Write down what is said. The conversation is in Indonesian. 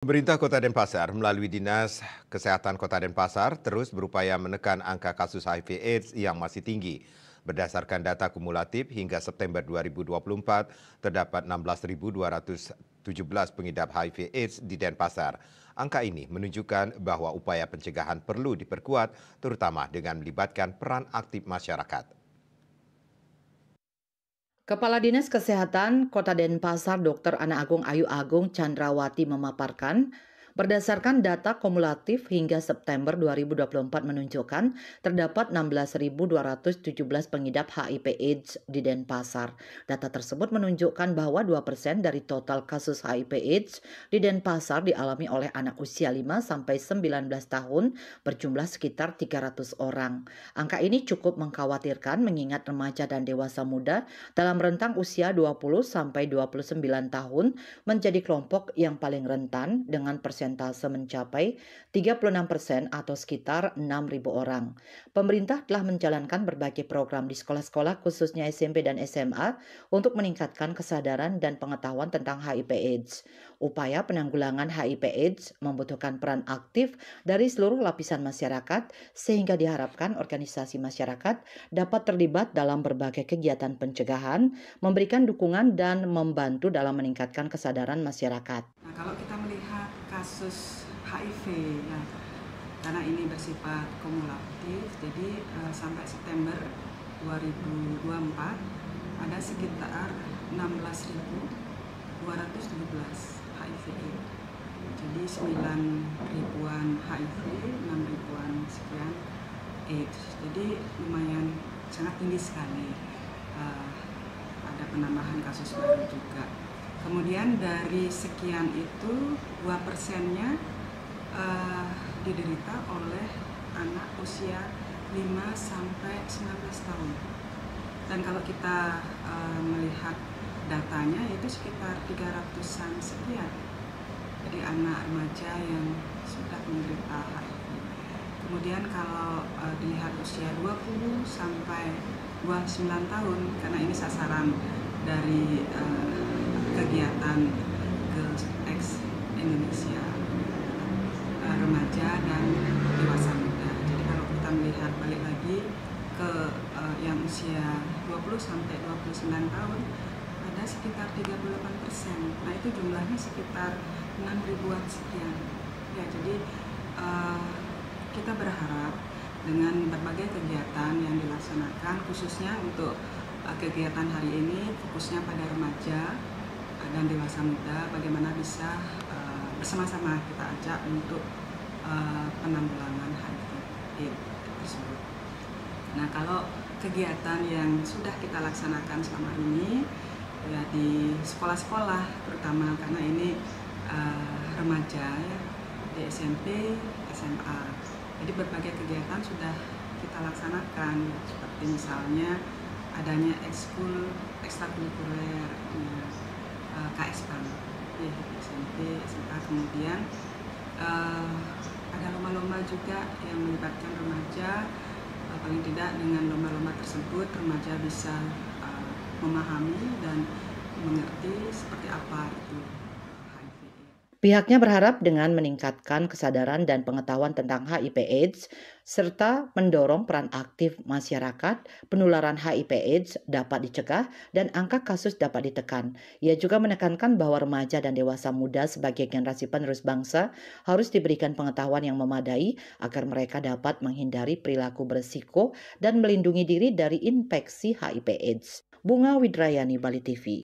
Pemerintah Kota Denpasar melalui Dinas Kesehatan Kota Denpasar terus berupaya menekan angka kasus HIV/AIDS yang masih tinggi. Berdasarkan data kumulatif hingga September 2024, terdapat 16.217 pengidap HIV/AIDS di Denpasar. Angka ini menunjukkan bahwa upaya pencegahan perlu diperkuat, terutama dengan melibatkan peran aktif masyarakat. Kepala Dinas Kesehatan Kota Denpasar Dr. Ana Agung Ayu Agung Chandrawati memaparkan, berdasarkan data kumulatif hingga September 2024 menunjukkan terdapat 16.217 pengidap HIV/AIDS di Denpasar. Data tersebut menunjukkan bahwa 2% dari total kasus HIV/AIDS di Denpasar dialami oleh anak usia 5 sampai 19 tahun berjumlah sekitar 300 orang. Angka ini cukup mengkhawatirkan mengingat remaja dan dewasa muda dalam rentang usia 20 sampai 29 tahun menjadi kelompok yang paling rentan dengan persentase mencapai 36% atau sekitar 6.000 orang. Pemerintah telah menjalankan berbagai program di sekolah-sekolah khususnya SMP dan SMA untuk meningkatkan kesadaran dan pengetahuan tentang HIV/AIDS. Upaya penanggulangan HIV/AIDS membutuhkan peran aktif dari seluruh lapisan masyarakat sehingga diharapkan organisasi masyarakat dapat terlibat dalam berbagai kegiatan pencegahan, memberikan dukungan dan membantu dalam meningkatkan kesadaran masyarakat. Nah, kalau kita melihat kasus HIV, ya, karena ini bersifat kumulatif, jadi sampai September 2024 ada sekitar 16.217 HIV. Jadi 9 ribuan HIV, 6 ribuan sekian AIDS. Jadi lumayan sangat tinggi sekali. Ada penambahan kasus baru juga. Kemudian dari sekian itu 2%-nya diderita oleh anak usia 5 sampai 19 tahun. Dan kalau kita melihat datanya itu sekitar 300-an sekian. Jadi anak remaja yang sudah menderita HIV. Kemudian kalau dilihat usia 20 sampai 29 tahun, karena ini sasaran dari kegiatan Girls X Indonesia, remaja dan dewasa muda. Jadi kalau kita melihat balik lagi ke yang usia 20 sampai 29 tahun, ada sekitar 38%. Nah itu jumlahnya sekitar 6 ribuan sekian. Ya, jadi kita berharap dengan berbagai kegiatan yang dilaksanakan, khususnya untuk kegiatan hari ini fokusnya pada remaja dan dewasa muda, bagaimana bisa bersama-sama kita ajak untuk penanggulangan HIV/AIDS tersebut. Nah, kalau kegiatan yang sudah kita laksanakan selama ini ya di sekolah-sekolah, terutama karena ini remaja ya, di SMP, SMA. Jadi berbagai kegiatan sudah kita laksanakan, seperti misalnya adanya ekskul ekstrakurikuler, KSPAN, ya, SMP, SMA. Kemudian ada lomba-lomba juga yang melibatkan remaja. Paling tidak dengan lomba-lomba tersebut remaja bisa memahami dan mengerti seperti apa itu HIV. Pihaknya berharap dengan meningkatkan kesadaran dan pengetahuan tentang HIV/AIDS serta mendorong peran aktif masyarakat, penularan HIV/AIDS dapat dicegah dan angka kasus dapat ditekan. Ia juga menekankan bahwa remaja dan dewasa muda sebagai generasi penerus bangsa harus diberikan pengetahuan yang memadai agar mereka dapat menghindari perilaku berisiko dan melindungi diri dari infeksi HIV/AIDS. Bunga Widrayani, Bali TV.